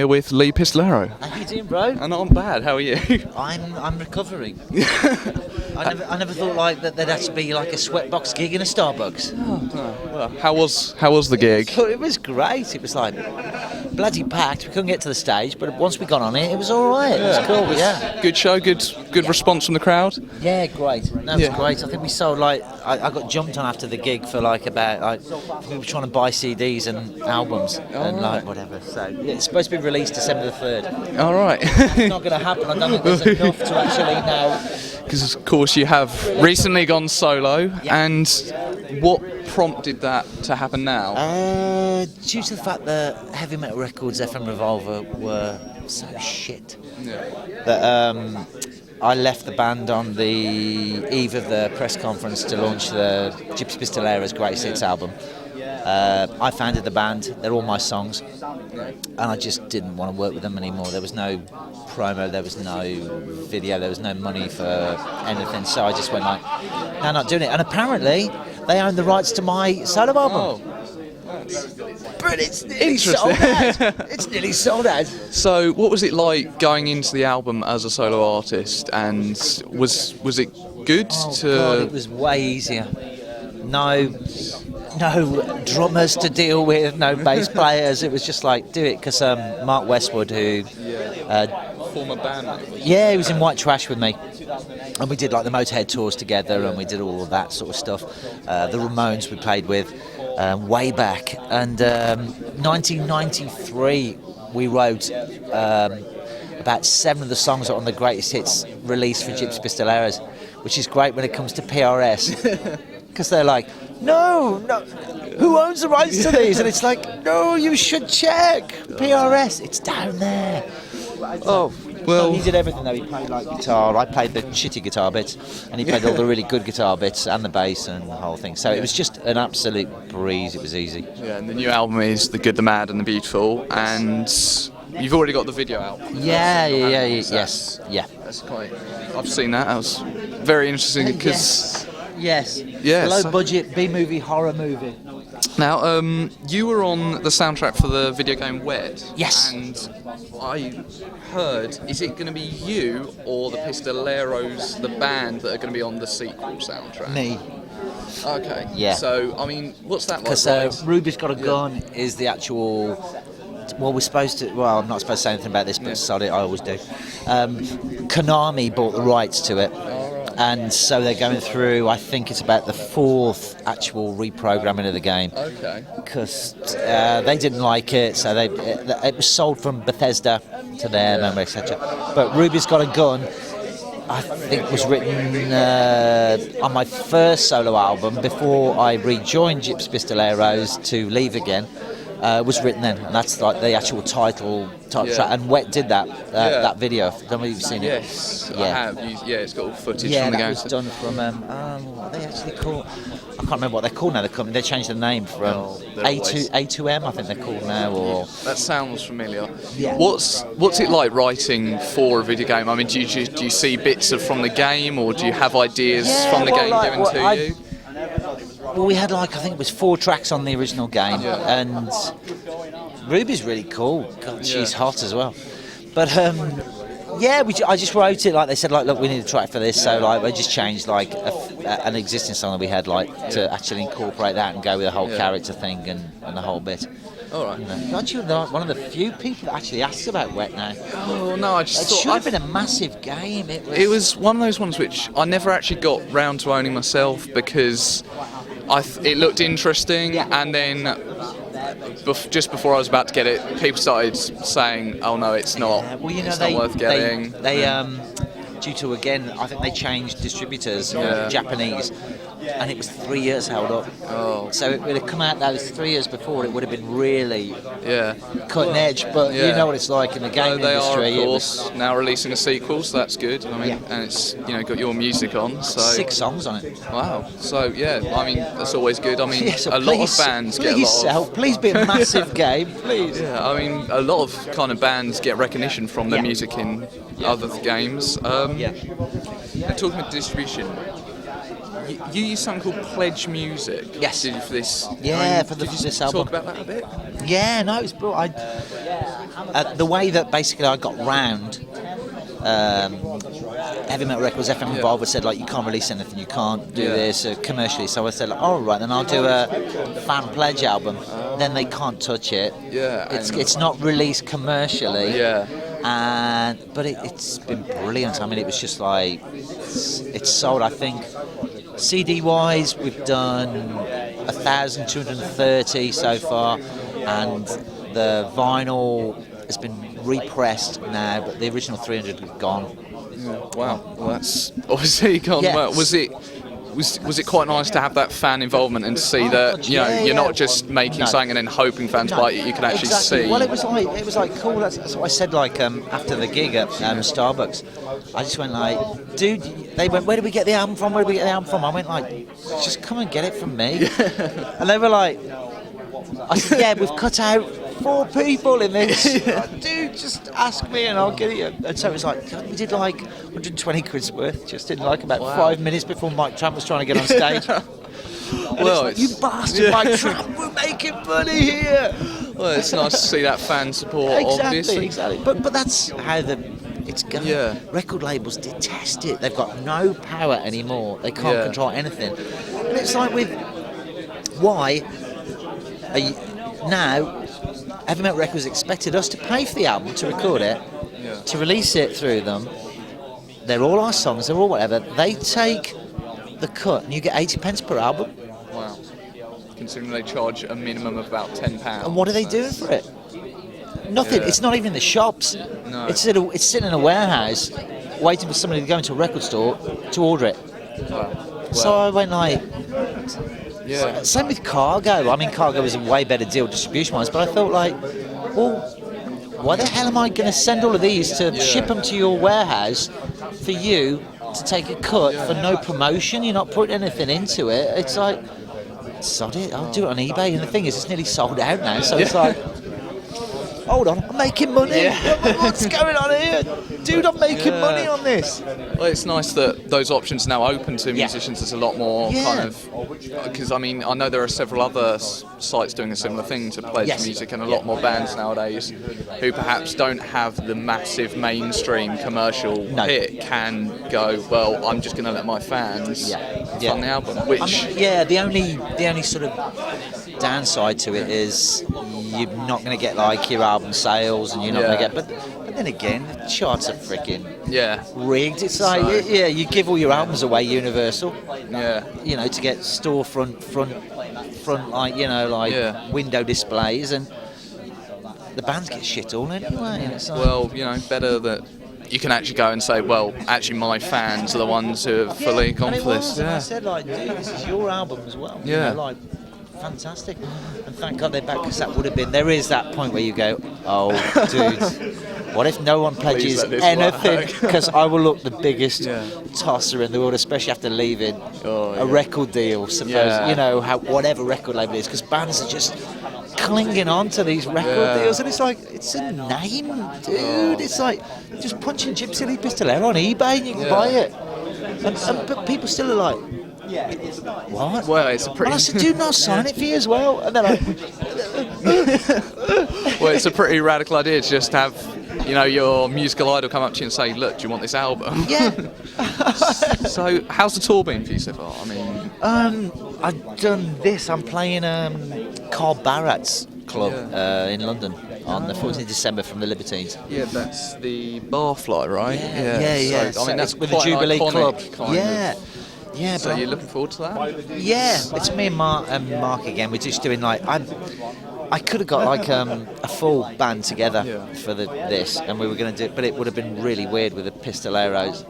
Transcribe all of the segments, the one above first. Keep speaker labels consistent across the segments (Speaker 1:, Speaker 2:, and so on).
Speaker 1: here with Lee Pistolero.
Speaker 2: How you doing, bro?
Speaker 1: And I'm bad. How are you?
Speaker 2: I'm recovering. I never thought like that there'd have to be like a sweatbox gig in a Starbucks.
Speaker 1: Well, how was the gig?
Speaker 2: It was great. It was like bloody packed. We couldn't get to the stage, but once we got on it was all right. It was cool. Yeah.
Speaker 1: Good show. Good response from the crowd.
Speaker 2: Yeah, great. That was great. I think we sold like I got jumped on after the gig for like about we were trying to buy CDs and albums and like whatever. So yeah, it's supposed to be released December the 3rd.
Speaker 1: All right.
Speaker 2: It's not going to happen. I don't think there's enough to actually now.
Speaker 1: Because of course you have recently gone solo, and what prompted that to happen now?
Speaker 2: Due to the fact that Heavy Metal Records, FM Revolver were so shit that I left the band on the eve of the press conference to launch the Gypsy Pistolero's Greatest Hits album. I founded the band, they're all my songs, and I just didn't want to work with them anymore. There was no promo, there was no video, there was no money for anything, so I just went like, no, not doing it. And apparently they own the rights to my solo album. But it's nearly sold out. It's nearly sold out.
Speaker 1: So what was it like going into the album as a solo artist, and was it good
Speaker 2: God, it was way easier. No drummers to deal with, no bass players. It was just like, do it, because Mark Westwood, who
Speaker 1: former band.
Speaker 2: Yeah, he was in White Trash with me, and we did like the Motorhead tours together, and we did all of that sort of stuff. The Ramones we played with way back, and 1993 we wrote about 7 of the songs that are on the Greatest Hits released for Gypsy Pistoleros, which is great when it comes to PRS. Because they're like, no, who owns the rights to these? And it's like, no, you should check. PRS, it's down there.
Speaker 1: Oh, well.
Speaker 2: He did everything though. He played like guitar. I played the shitty guitar bits, and he played all the really good guitar bits and the bass and the whole thing. So it was just an absolute breeze. It was easy.
Speaker 1: Yeah, and the new album is The Good, the Mad, and the Beautiful, and you've already got the video out.
Speaker 2: Yes.
Speaker 1: That's quite. I've seen that. That was very interesting because.
Speaker 2: Yes. Low budget B-movie horror movie.
Speaker 1: Now, you were on the soundtrack for the video game Wet.
Speaker 2: Yes.
Speaker 1: And I heard, is it going to be you or the Pistoleros, the band, that are going to be on the sequel soundtrack?
Speaker 2: Me.
Speaker 1: Okay.
Speaker 2: Yeah.
Speaker 1: So, I mean, what's that like?
Speaker 2: Because Ruby's Got a Gun is the actual. Well, we're supposed to. Well, I'm not supposed to say anything about this, but sorry, I always do. Konami bought the rights to it. And so they're going through, I think it's about the 4th actual reprogramming of the game. Okay. Because they didn't like it, so it was sold from Bethesda to them, and etc. But Ruby's Got a Gun, I think, was written on my first solo album before I rejoined Gypsy Pistoleros to leave again. Was written then, and that's like the actual title track. And Wet did that video. I don't know if you've seen it.
Speaker 1: Yes, I have. It's got all footage from the game.
Speaker 2: Yeah, that was done from. What are they actually called? I can't remember what they're called now. They changed the name from A2M, I think they're called now. Or
Speaker 1: that sounds familiar.
Speaker 2: Yeah.
Speaker 1: What's it like writing for a video game? I mean, do you see bits from the game, or do you have ideas from the game given to you?
Speaker 2: Well, we had I think it was 4 tracks on the original game, and Ruby's really cool. God, she's hot as well. But I just wrote it like they said. Like, look, we need a track for this, so like I just changed like an existing song that we had to actually incorporate that and go with the whole character thing and the whole bit.
Speaker 1: All right.
Speaker 2: God, you're one of the few people that actually asks about Wet now.
Speaker 1: Oh no, I just thought
Speaker 2: it should have been a massive game.
Speaker 1: It was one of those ones which I never actually got round to owning myself because it looked interesting, and then just before I was about to get it, people started saying, "Oh no, it's not. It's not worth getting."
Speaker 2: They due to I think they changed distributors, Japanese. And it was 3 years held up. Oh. So it would have come out those 3 years before. It would have been really cutting edge. But you know what it's like in the game industry.
Speaker 1: They are, of course, now releasing a sequel, so that's good. I mean, and it's got your music on. So
Speaker 2: 6 songs on it.
Speaker 1: Wow. So I mean, that's always good. I mean, a lot of bands get a lot of.
Speaker 2: Please be a massive game, please.
Speaker 1: Yeah, I mean, a lot of kind of bands get recognition from their music in other games. Talking about distribution. you used something called Pledge Music.
Speaker 2: Yes.
Speaker 1: Did you for this?
Speaker 2: Yeah,
Speaker 1: did you
Speaker 2: this
Speaker 1: talk
Speaker 2: album.
Speaker 1: about that a bit?
Speaker 2: Yeah, no, it's brilliant. The way that basically I got round Heavy Metal Records, FM Involver said, like, you can't release anything, you can't do this commercially. So I said, like, all right, then I'll do a fan pledge album. Then they can't touch it.
Speaker 1: Yeah.
Speaker 2: It's not released commercially.
Speaker 1: Yeah.
Speaker 2: But it's been brilliant. I mean, it was just like it's sold. I think CD wise, we've done 1,230 so far, and the vinyl has been repressed now, but the original 300 have gone.
Speaker 1: Yeah. Wow. Well, that's obviously gone well. Was it quite nice to have that fan involvement and to see that you're not just making something and then hoping fans buy it? You can actually see.
Speaker 2: Well, it was like cool. That's what I said. Like after the gig at Starbucks, I just went like, dude. They went, where did we get the album from? Where did we get the album from? I went like, just come and get it from me. And they were like, I said, yeah, we've cut out 4 people in this. Dude, just ask me and I'll get it. And so it was like, we did like 120 quid's worth just in like about 5 minutes before Mike Tramp was trying to get on stage. Well, like, you bastard, Mike Tramp, we're making money here.
Speaker 1: Well, it's nice to see that fan support, obviously.
Speaker 2: Exactly. But that's how it's going. Yeah. Record labels detest it. They've got no power anymore. They can't control anything. And it's like with why now Heavy Metal Records expected us to pay for the album, to record it, to release it through them. They're all our songs, they're all whatever. They take the cut and you get 80 pence per album.
Speaker 1: Wow. Considering they charge a minimum of about £10.
Speaker 2: And what are they doing for it? Nothing. It's not even in the shops.
Speaker 1: No.
Speaker 2: It's sitting in a warehouse waiting for somebody to go into a record store to order it.
Speaker 1: Wow.
Speaker 2: So I went like... Same with Cargo. I mean, Cargo was a way better deal distribution-wise, but I felt like, well, why the hell am I going to send all of these to ship them to your warehouse for you to take a cut for no promotion? You're not putting anything into it. It's like, sod it, I'll do it on eBay. And the thing is, it's nearly sold out now, so it's like, hold on, I'm making money. What's going on here? Dude, I'm making money on this.
Speaker 1: Well, it's nice that those options are now open to musicians. There's a lot more kind of... Because, I mean, I know there are several other sites doing a similar thing to pledge music, and a lot more bands nowadays who perhaps don't have the massive mainstream commercial hit can go, well, I'm just going to let my fans fund the album, which... the only sort of downside to it is you're not going to get like your album sales, and you're not going to get... But then again, the charts are freaking rigged. It's like, you give all your albums away Universal, you know, to get storefront, front, like, you know, like window displays, and the bands get shit all anyway. And it's like, well, you know, better that you can actually go and say, well, actually my fans are the ones who have fully gone for this.
Speaker 2: I said, like, dude, this is your album as well. You know, like, fantastic. And thank God they're back, because that would have been... There is that point where you go, oh, dude, what if no one pledges anything? Because I will look the biggest tosser in the world, especially after leaving a record deal, suppose, you know, whatever record label it is, because bands are just clinging on to these record deals, and it's like, it's a name, dude. It's like just punching Gypsy Lee Pistolero on eBay and you can buy it. But people still are like, what?
Speaker 1: Well, it's a pretty...
Speaker 2: And I said, dude, I'll sign it for you as well. And then
Speaker 1: well, it's a pretty radical idea to just have, you know, your musical idol come up to you and say, look, do you want this album?
Speaker 2: Yeah.
Speaker 1: So, how's the tour been for you so far? I mean...
Speaker 2: I've done this. I'm playing Carl Barrett's club in London on the 14th of December from the Libertines.
Speaker 1: Yeah, that's the Barfly, right?
Speaker 2: Yeah.
Speaker 1: So, I mean, that's
Speaker 2: with the Jubilee Club.
Speaker 1: Yeah,
Speaker 2: so
Speaker 1: you're looking forward to that?
Speaker 2: Yeah, it's me and Mark again. We're just doing like... I could have got like a full band together for this, and we were going to do it, but it would have been really weird with the Pistoleros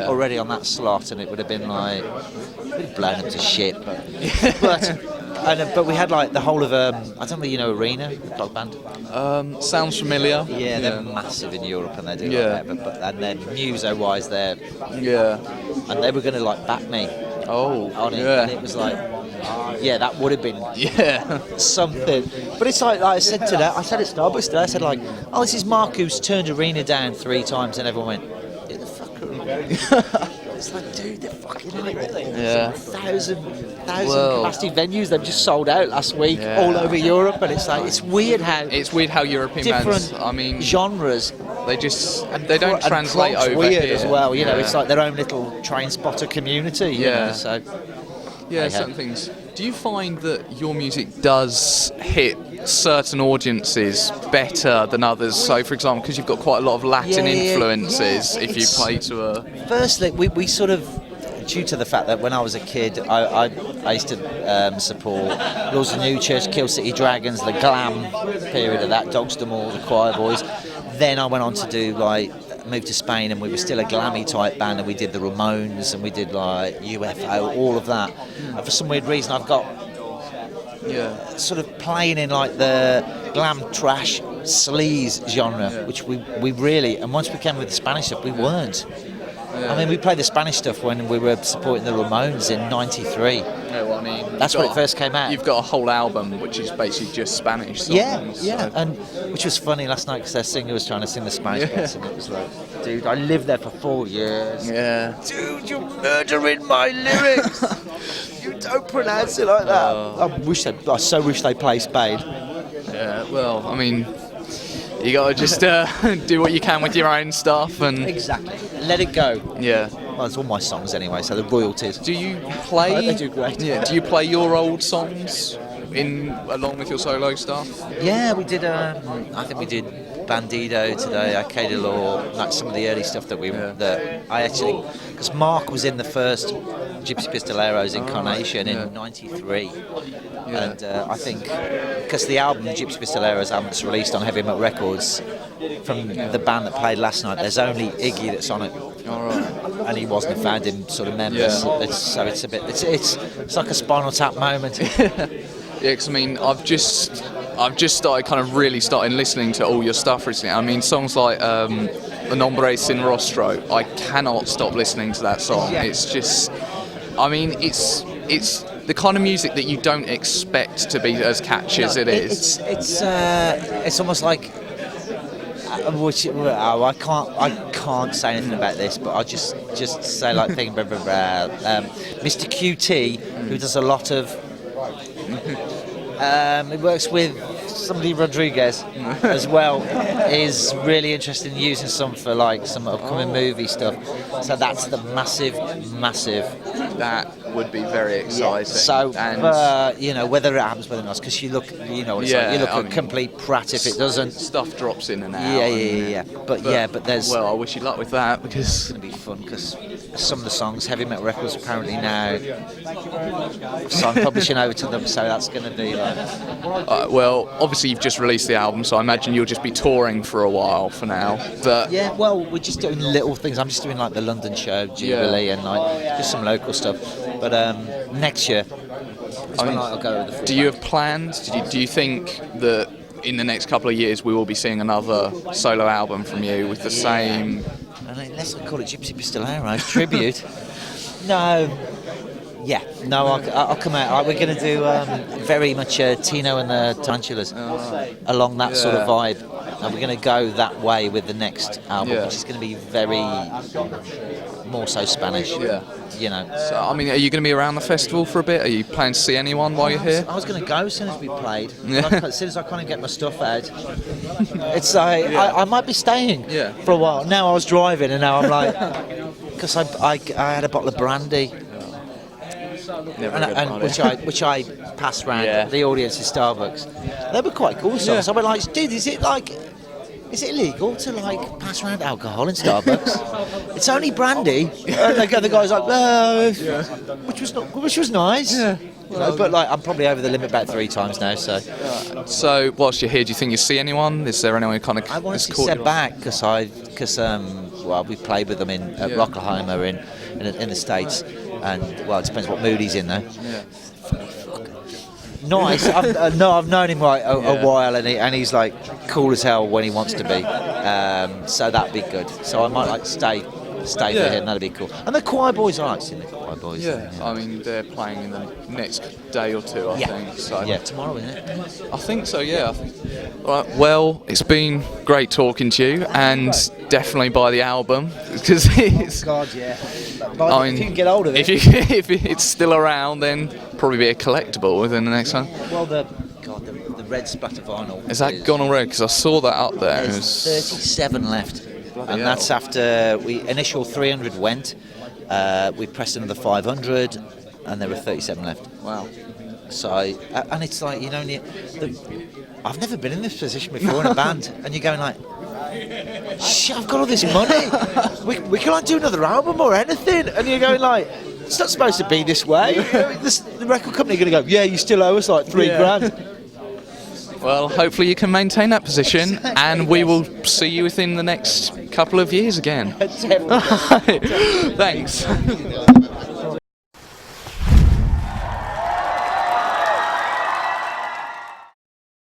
Speaker 2: already on that slot, and it would have been like blown up to shit. But we had like the whole of I don't know, you know, Arena, the dog band.
Speaker 1: Sounds familiar.
Speaker 2: Yeah, they're massive in Europe, and they do like that. But and then muso-wise, they're and they were going to like back me. On it, and it was like. That would have been something. But it's like I said today, I said at Starbucks today, I said like, oh, this is Mark who's turned Arena down 3 times, and everyone went, get the fuck out. It's like, dude, they're fucking like
Speaker 1: Yeah.
Speaker 2: thousand
Speaker 1: Well,
Speaker 2: capacity venues. They've just sold out last week all over Europe, and it's like it's weird how
Speaker 1: European
Speaker 2: different
Speaker 1: bands, I mean,
Speaker 2: genres.
Speaker 1: they don't translate
Speaker 2: Prog's
Speaker 1: over
Speaker 2: weird
Speaker 1: here.
Speaker 2: as well. You know, it's like their own little train spotter community. You know, so
Speaker 1: certain things. Do you find that your music does hit certain audiences better than others? So, for example, because you've got quite a lot of Latin influences, if you play to a...
Speaker 2: Firstly, we sort of, due to the fact that when I was a kid, I used to support Laws of New Church, Kill City Dragons, the glam period of that, Dogs D'Amour, the Choir Boys. Then I went on to do moved to Spain, and we were still a glammy type band, and we did the Ramones, and we did like UFO, all of that. And for some weird reason, I've got sort of playing in like the glam trash sleaze genre, which we really, and once we came with the Spanish stuff, we weren't. I mean, we played the Spanish stuff when we were supporting the Ramones in '93.
Speaker 1: Yeah, well, I mean,
Speaker 2: that's when it first came out.
Speaker 1: You've got a whole album which is basically just Spanish songs.
Speaker 2: Yeah, and which was funny last night because their singer was trying to sing the Spanish bits, and it was like, dude, I lived there for 4 years.
Speaker 1: Yeah.
Speaker 2: Dude, you're murdering my lyrics. You don't pronounce it like that. I so wish they play Spain.
Speaker 1: Yeah, well, I mean, you gotta just do what you can with your own stuff and
Speaker 2: exactly let it go.
Speaker 1: Yeah.
Speaker 2: Well, it's all my songs anyway, so the royalties.
Speaker 1: Do you play?
Speaker 2: They do great.
Speaker 1: Yeah. Do you play your old songs along with your solo stuff?
Speaker 2: Yeah, we did. I think we did Bandido today, Arcade Law, like some of the early stuff that I actually, because Mark was in the first Gypsy Pistolero's incarnation in '93. Yeah. And I think because the album, Gypsy Pistolero's album, that's released on Heavy Metal Records, from the band that played last night, there's only Iggy that's on it.
Speaker 1: All right.
Speaker 2: And he wasn't a founding sort of member, so it's a bit, it's like a Spinal Tap moment.
Speaker 1: Yeah, because I mean, I've just started kind of really starting listening to all your stuff recently. I mean, songs like Un Hombre Sin Rostro, I cannot stop listening to that song. Yeah. It's just, I mean, it's the kind of music that you don't expect to be as catchy as it is.
Speaker 2: It's almost like, I can't say anything about this, but I'll just say like thing. Mr. QT, who does a lot of. He works with somebody Rodriguez as well, is really interested in using some for like some upcoming movie stuff. So that's the massive.
Speaker 1: That would be very exciting.
Speaker 2: So whether it happens, whether or not, because you look, you know what it's like. You look a complete prat if it doesn't.
Speaker 1: Stuff drops in and out.
Speaker 2: Yeah. But there's.
Speaker 1: Well, I wish you luck with that because
Speaker 2: it's going to be fun because some of the songs, Heavy Metal Records apparently now, so I'm publishing over to them. So that's going to be like.
Speaker 1: Well, obviously you've just released the album, so I imagine you'll just be touring for a while for now. But
Speaker 2: yeah, well, we're just doing little things. I'm just doing like the London show, Jubilee, and like just some local stuff. But next year, I'll go with the.
Speaker 1: Do you have plans? Do you think that in the next couple of years we will be seeing another solo album from you with the same?
Speaker 2: Unless I call it Gypsy Pistolero tribute. No. Yeah, no, I'll come out. We're going to do very much Tino and the Tarantulas along that sort of vibe. And we're going to go that way with the next album, which is going to be very more so Spanish. Yeah. You know.
Speaker 1: So, I mean, are you going to be around the festival for a bit? Are you planning to see anyone while you're here?
Speaker 2: I was going to go as soon as we played. As soon as I kind of get my stuff out. It's like, I might be staying for a while. Now I was driving and now I'm like, because I had a bottle of brandy. Which I passed round the audience at Starbucks. They were quite cool songs. I went like, dude, is it illegal to like pass around alcohol in Starbucks? It's only brandy. And the guy's like, which was nice. Yeah. Well, but like I'm probably over the limit about 3 times now.
Speaker 1: So whilst you're here, do you think you see anyone? Is there anyone kind of?
Speaker 2: I want to see Seb back because we played with them in Rocklahoma in the States. And well, it depends what mood he's in though. Yeah. Nice. I've known him a while, and he's like cool as hell when he wants to be. So that'd be good. So I might like stay for him. That'd be cool. And the Choir Boys, I like seeing the Choir Boys.
Speaker 1: Yeah. I mean they're playing in the next day or two, I think. So.
Speaker 2: Yeah, tomorrow, isn't it?
Speaker 1: I think so. Yeah. Right. Well, it's been great talking to you, and definitely buy the album because it's.
Speaker 2: Oh God, yeah. But if you can get hold of it.
Speaker 1: If it's still around, then probably be a collectible within the next one.
Speaker 2: Well, the red splatter vinyl.
Speaker 1: Is that gone already? Because I saw that up there.
Speaker 2: There's 37 left, and that's after initial 300 went. We pressed another 500, and there were 37 left.
Speaker 1: Wow.
Speaker 2: So, and it's like, you know, I've never been in this position before in a band, and you're going like, shit, I've got all this money. We can't do another album or anything, and you're going like, it's not supposed to be this way. The record company are going to go, yeah, you still owe us like $3,000.
Speaker 1: Well, hopefully you can maintain that position, and we will see you within the next couple of years again. Thanks.